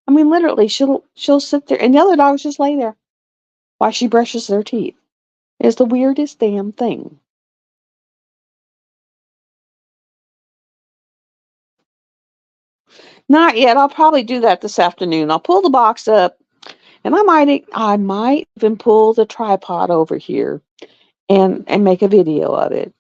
I mean, literally, she'll sit there and the other dogs just lay there while she brushes their teeth. It's the weirdest damn thing. Not yet. I'll probably do that this afternoon. I'll pull the box up and I might even pull the tripod over here and make a video of it.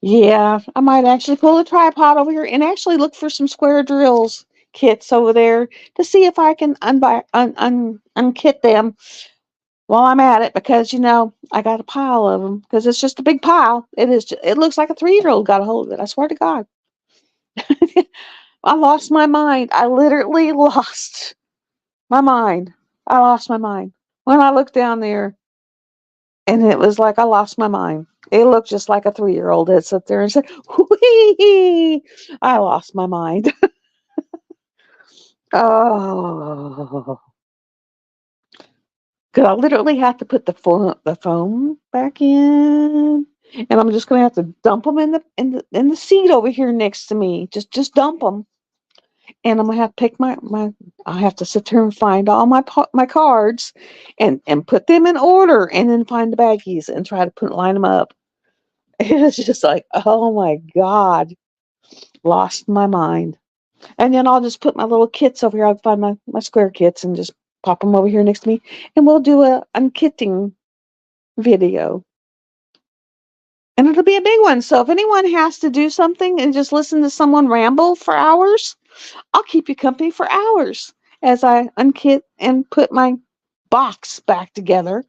Yeah, I might actually pull a tripod over here and actually look for some square drills kits over there to see if I can unkit them while I'm at it because I got a pile of them because it's just a big pile. It looks like a 3-year-old got a hold of it. I swear to God. I lost my mind. I literally lost my mind. I lost my mind when I looked down there. And it was like I lost my mind. It looked just like a 3-year-old had sat there and said, wee. I lost my mind. Oh, because I literally have to put the foam back in, and I'm just gonna have to dump them in the seat over here next to me. Just dump them, and I'm gonna have to pick my. I have to sit there and find all my cards, and put them in order, and then find the baggies and try to line them up. It's just like, oh my god, lost my mind. And then I'll just put my little kits over here. I'll find my square kits and just pop them over here next to me, and we'll do a unkitting video. And it'll be a big one. So if anyone has to do something and just listen to someone ramble for hours, I'll keep you company for hours as I unkit and put my box back together.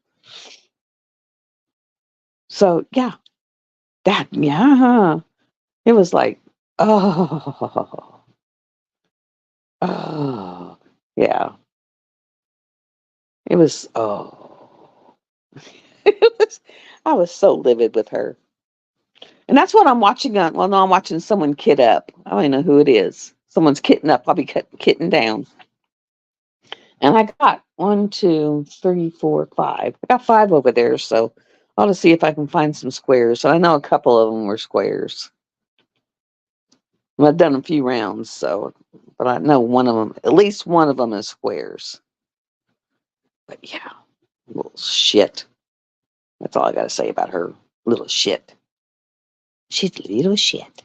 So yeah. It was like, oh, oh, yeah. It was, oh. I was so livid with her. And that's what I'm watching on. Well, no, I'm watching someone kit up. I don't even know who it is. Someone's kitting up. I'll be kitting down. And I got 1, 2, 3, 4, 5. I got 5 over there, so I'll just see if I can find some squares. So I know a couple of them were squares. Well, I've done a few rounds, so, but I know one of them, at least one of them is squares. But yeah, little shit. That's all I got to say about her. Little shit. She's a little shit.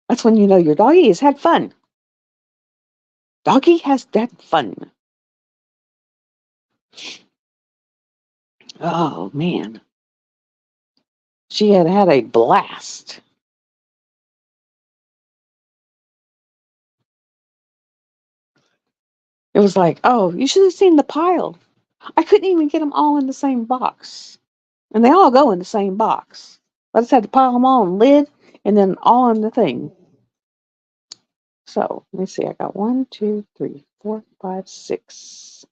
That's when you know your doggy has had fun. Doggy has had fun. Oh, man. She had had a blast. It was like, oh, you should have seen the pile. I couldn't even get them all in the same box. And they all go in the same box. I just had to pile them all in lid and then all in the thing. So let me see. I got 1, 2, 3, 4, 5, 6.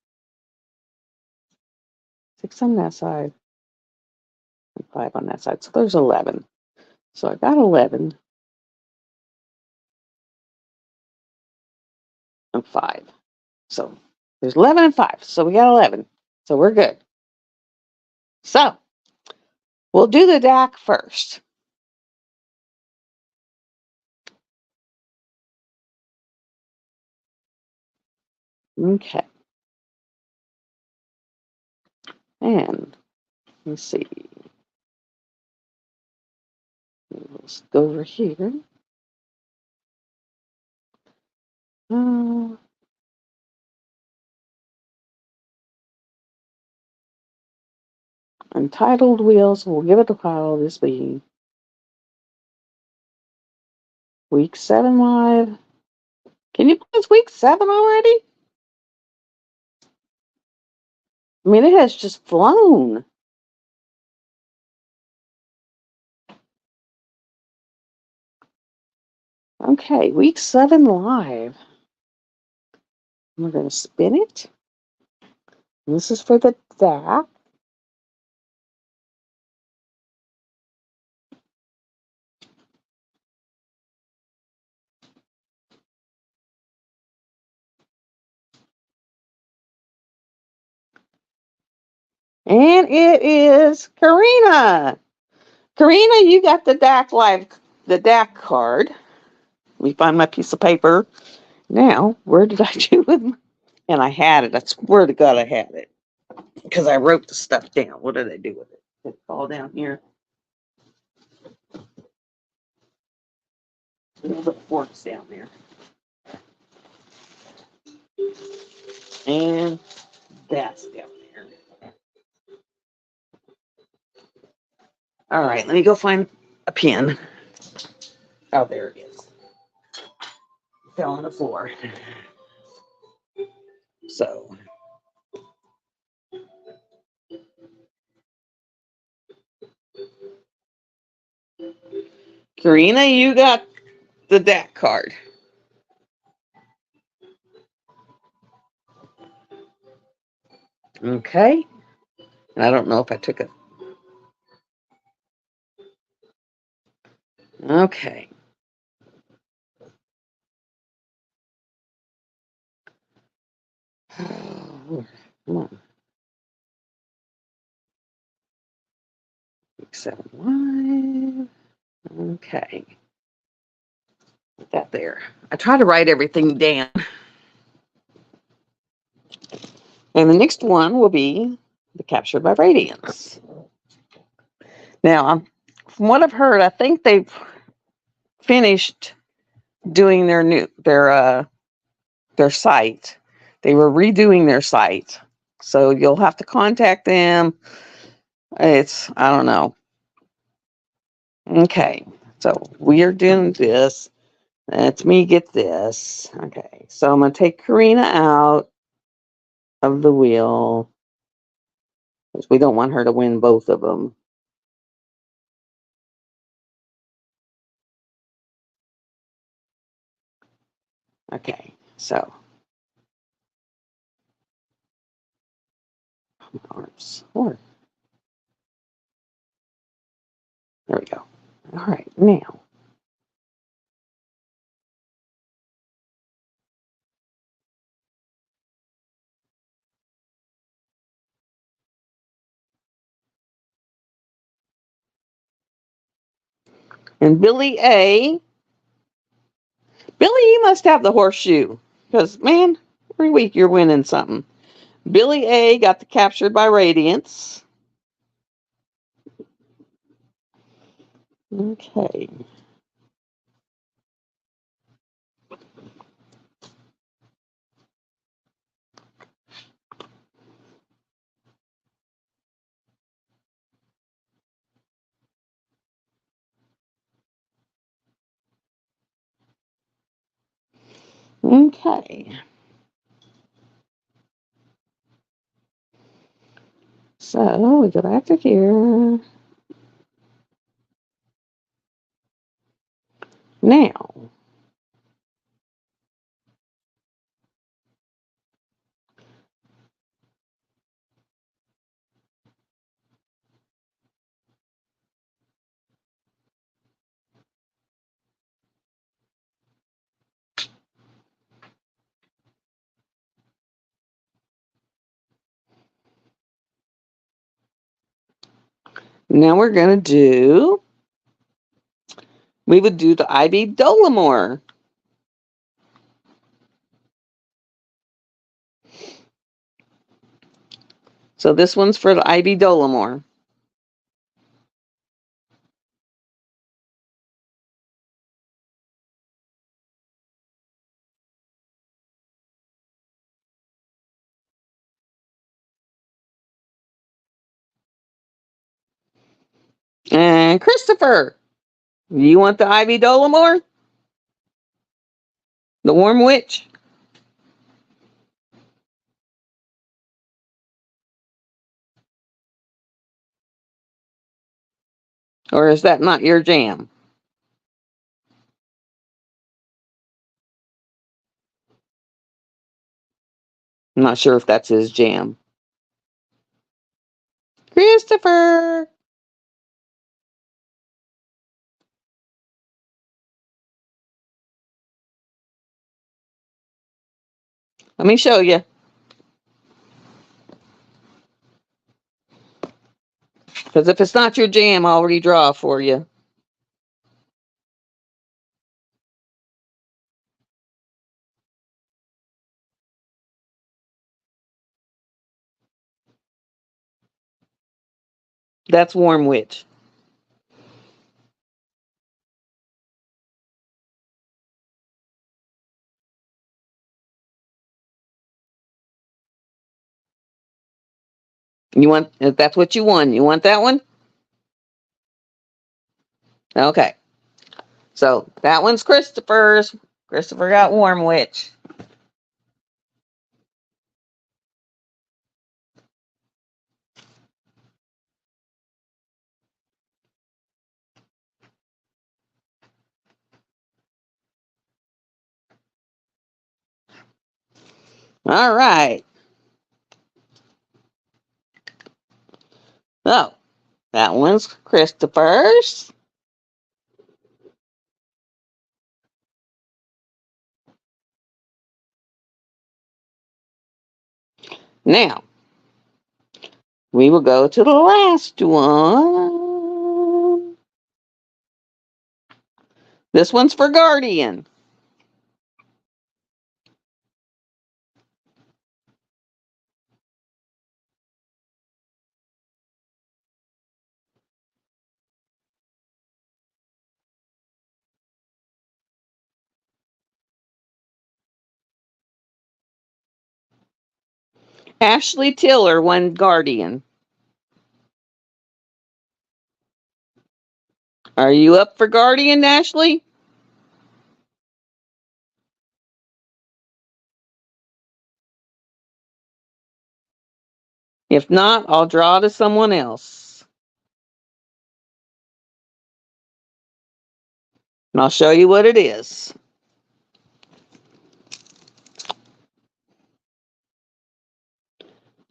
6 on that side and 5 on that side. So there's 11. So I got 11 and 5. So there's 11 and 5. So we got 11. So we're good. So we'll do the DAC first. Okay. And let's see. Let's go over here. Uh, Untitled Wheels. We'll give it a title this being week 7 live. Can you put it's week 7 already? I mean, it has just flown. Okay, week 7 live. We're going to spin it. This is for the DAC. And it is Karina. Karina, you got the DAC card. Let me find my piece of paper. Now, where did I do it? And I had it. I swear to God I had it. Because I wrote the stuff down. What did I do with it? It's all down here. The forks down there. And that's down there. All right, let me go find a pen. Oh, there it is. It fell on the floor. So, Karina, you got the DAC card. Okay. And I don't know if I took it. Okay. Come on. 7 live. Okay. Put that there. I try to write everything down. And the next one will be the Captured by Radiance. Now, from what I've heard, I think they've finished doing their site. They were redoing their site, so you'll have to contact them. I don't know. Okay, so we are doing this. Let me get this. Okay, so I'm gonna take Karina out of the wheel because we don't want her to win both of them. Okay, so arms. There we go. All right, now. And Billy A. Billy, you must have the horseshoe. Because, man, every week you're winning something. Billy A. got the Captured by Radiance. Okay. Okay. So we go back to here. Now, we're going to we would do the Ivy Dollamore. So this one's for the Ivy Dollamore. And Christopher, you want the Ivy Dollamore? The Warm Witch? Or is that not your jam? I'm not sure if that's his jam. Christopher! Let me show you. Because if it's not your jam, I'll redraw for you. That's Warm Witch. You want, if that's what you want, you want that one? Okay. So that one's Christopher's. Christopher got Warm Witch. All right. So that one's Christopher's. Now, we will go to the last one. This one's for Guardian. Ashley Tiller won Guardian. Are you up for Guardian, Ashley? If not, I'll draw to someone else. And I'll show you what it is.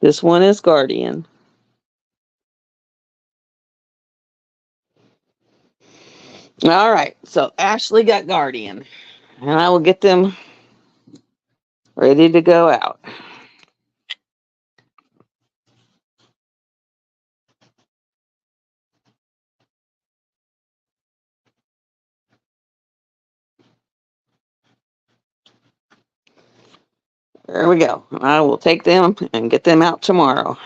This one is Guardian. All right, so Ashley got Guardian. And I will get them ready to go out. There we go. I will take them and get them out tomorrow.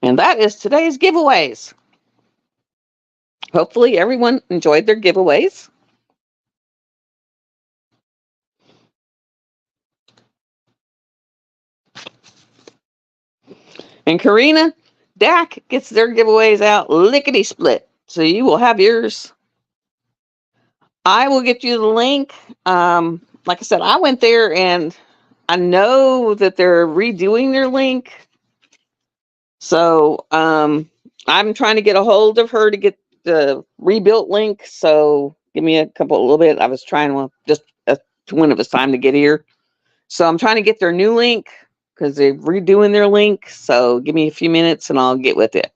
And that is today's giveaways. Hopefully everyone enjoyed their giveaways. And Karina, Dak gets their giveaways out lickety split. So you will have yours. I will get you the link. Like I said, I went there and I know that they're redoing their link. So I'm trying to get a hold of her to get the rebuilt link. So give me a little bit. I was trying to just when it was time to get here. So I'm trying to get their new link because they're redoing their link. So give me a few minutes and I'll get with it.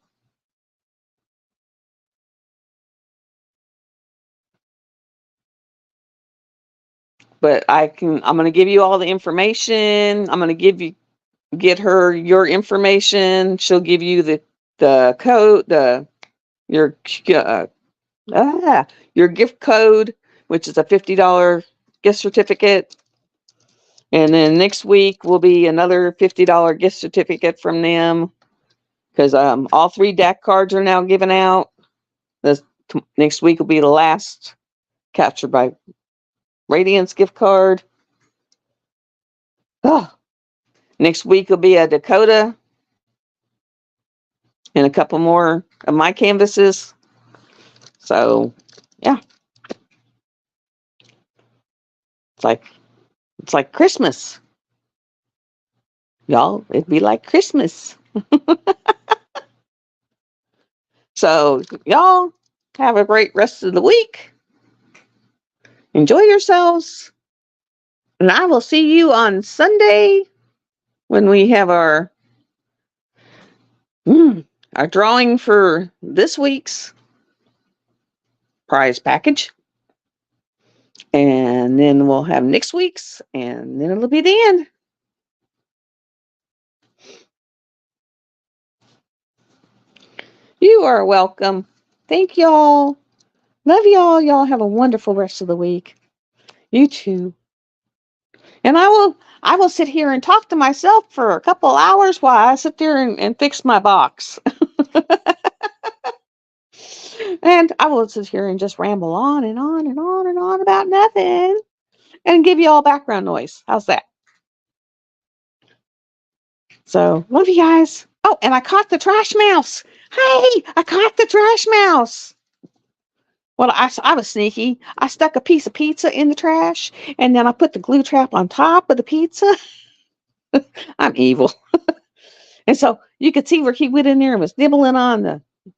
But I'm going to give you all the information. I'm going to get her your information. She'll give you the code, your gift code, which is a $50 gift certificate. And then next week will be another $50 gift certificate from them because all 3 Dak cards are now given out. Next week will be the last Captured by Radiance gift card. Oh, next week will be a Dakota and a couple more of my canvases. So, yeah. It's like Christmas. Y'all, it'd be like Christmas. So, y'all have a great rest of the week. Enjoy yourselves. And I will see you on Sunday when we have our drawing for this week's prize package. And then we'll have next week's, and then it'll be the end. You are welcome. Thank y'all. Love y'all. Y'all have a wonderful rest of the week. You too. And I will sit here and talk to myself for a couple hours while I sit there and fix my box. And I will sit here and just ramble on and on and on and on about nothing and give you all background noise. How's that? So, love you guys. Oh, and I caught the trash mouse. Hey, I caught the trash mouse. Well, I was sneaky. I stuck a piece of pizza in the trash, and then I put the glue trap on top of the pizza. I'm evil. And so you could see where he went in there and was nibbling on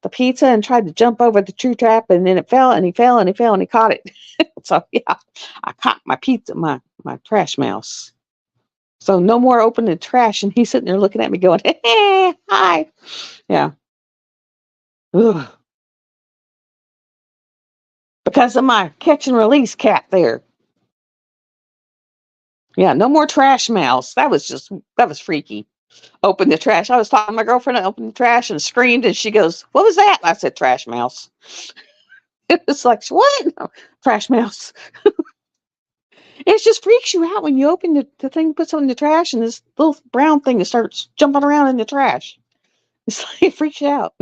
the pizza and tried to jump over the true trap, and then it fell, and he fell, and he fell, and he caught it. So, yeah, I caught my pizza, my trash mouse. So no more opening trash, and he's sitting there looking at me going, hey, hi. Yeah. Ugh. Because of my catch and release cat there. Yeah, no more trash mouse. That was freaky. Open the trash. I was talking to my girlfriend, I opened the trash and screamed, and she goes, "What was that?" I said, "Trash mouse." It was like, "What?" No, trash mouse. It just freaks you out when you open the thing, puts it in the trash, and this little brown thing starts jumping around in the trash. It's like, it freaks you out.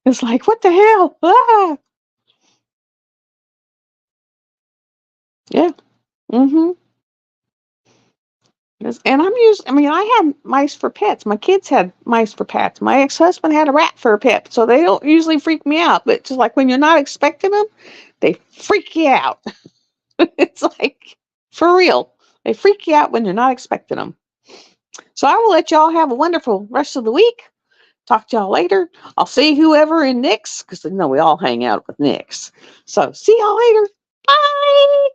It's like, what the hell? Ah! Yeah. Mm-hmm. Yes, and I mean, I had mice for pets. My kids had mice for pets. My ex-husband had a rat for a pet. So they don't usually freak me out. But just like when you're not expecting them, they freak you out. It's like, for real. They freak you out when you're not expecting them. So I will let y'all have a wonderful rest of the week. Talk to y'all later. I'll see whoever in Nick's, because we all hang out with Nick's. So see y'all later. Bye.